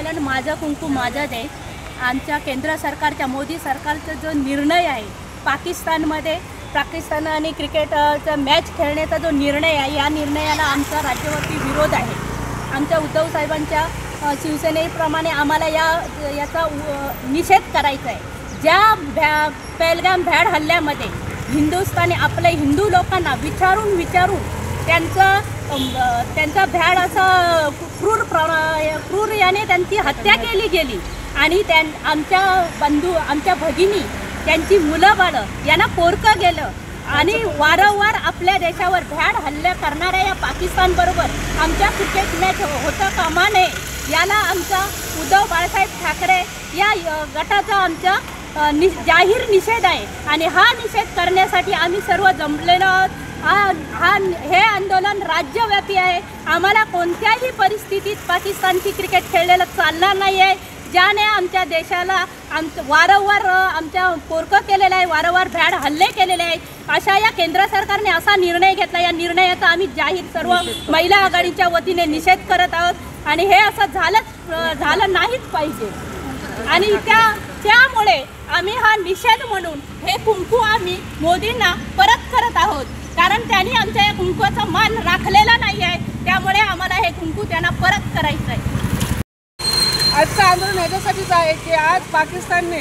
आंदोलन माझं कुंकू माझा देश आमच्या केंद्र सरकारच्या मोदी सरकारचा जो निर्णय आहे पाकिस्तान आणि क्रिकेटचा मॅच खेळण्याचा जो निर्णय आहे या निर्णयाला आमचा राज्यव्यापी विरोध आहे। आमच्या उद्धव साहेबांच्या शिवसेनेप्रमाणे आम्हाला याचा निषेध करायचा आहे। ज्या पहलगाम भ्याड हल्ल्यामध्ये हिंदुस्थानी आपल्या हिंदू लोकांना विचारून त्यांचा भ्याड असा क्रूर याने त्यांची हत्या केली गेली आणि आमच्या बंधू आमच्या भगिनी त्यांची मुलं बाळं यांना पोरकं गेलं आणि वारंवार आपल्या देशावर भ्याड हल्ले करणाऱ्या या पाकिस्तानबरोबर आमच्या क्रिकेट मॅच होता कामा नये याला आमचा उद्धव बाळासाहेब ठाकरे या गटाचा आमचा जाहीर निषेध आहे आणि हा निषेध करण्यासाठी आम्ही सर्व जमलेलो आहोत। हे आंदोलन राज्यव्यापी आहे। आम्हाला कोणत्याही परिस्थितीत पाकिस्तानची क्रिकेट खेळलेलं चालणार नाही आहे। ज्याने आमच्या देशाला वारंवार आमच्या पोरकं केलेलं आहे, वारंवार भ्याड हल्ले केलेले आहेत अशा या केंद्र सरकारने असा निर्णय घेतला। या निर्णयाचा आम्ही जाहीर सर्व महिला आघाडीच्या वतीने निषेध करत आहोत आणि हे असं झालं नाहीच पाहिजे आणि त्यामुळे आम्ही हा निषेध म्हणून हे कुंकू आम्ही मोदींना परत करत आहोत कारण त्यांनी आमच्या या कुंकूचा मान राखलेला नाही आहे। त्यामुळे आम्हाला हे कुंकू त्यांना परत करायचं आहे। आजचं आंदोलन याच्यासाठीच आहे की आज पाकिस्तानने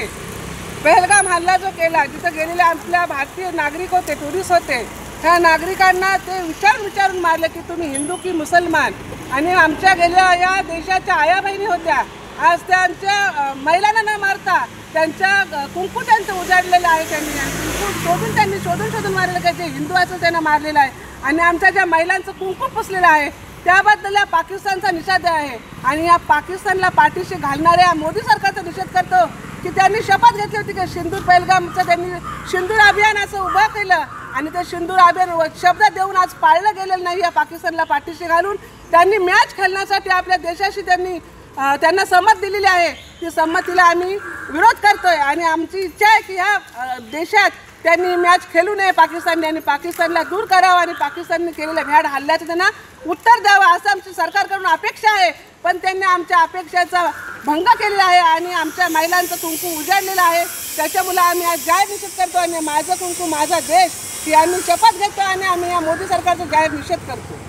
पहलगाम हल्ला जो केला जिथं गेलेले आपल्या भारतीय नागरिक होते, टुरिस्ट होते, ह्या नागरिकांना ते विचारून मारले की तुम्ही हिंदू की मुसलमान आणि आमच्या गेल्या या देशाच्या आया बहिणी होत्या आज त्यांच्या महिलांना न मारता त्यांच्या कुंकू त्यांचं उजाडलेलं आहे। त्यांनी शोधून मारलेलं काय जे हिंदू असं त्यांना मारलेलं आहे आणि आमच्या ज्या महिलांचं कुंकू पुसलेलं आहे त्याबद्दल या पाकिस्तानचा निषेध आहे आणि या पाकिस्तानला पाठीशी घालणाऱ्या मोदी सरकारचा निषेध करतो की त्यांनी शपथ घेतली होती की सिंदूर पहलगामचं त्यांनी सिंदूर अभियान असं उभं केलं आणि ते सिंदूर अभियान शब्द देऊन आज पाळलं गेलेलं नाही। या पाकिस्तानला पाठीशी घालून त्यांनी मॅच खेळण्यासाठी आपल्या देशाशी त्यांना संमत दिलेली आहे। ती संमतीला आम्ही विरोध करतोय आणि आमची इच्छा आहे की ह्या देशात त्यांनी मॅच खेळू नये पाकिस्तानने आणि पाकिस्तानला दूर करावं आणि पाकिस्तानने केलेल्या भ्याड हल्ल्याचं त्यांना उत्तर द्यावं असं आमची सरकारकडून अपेक्षा आहे। पण त्यांनी आमच्या अपेक्षेचा भंग केलेला आहे आणि आमच्या महिलांचं कुंकू उजाडलेलं आहे। त्याच्यामुळे आम्ही आज जाहीर निषेध करतो आणि माझं कुंकू माझा देश ही आम्ही शपथ घेतो आणि आम्ही या मोदी सरकारचा जाहीर निषेध करतो।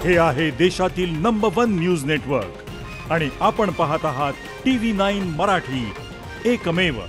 हे आहे देशातील नंबर 1 न्यूज नेटवर्क आणि आपण पाहत आहात TV9 मराठी, एकमेव।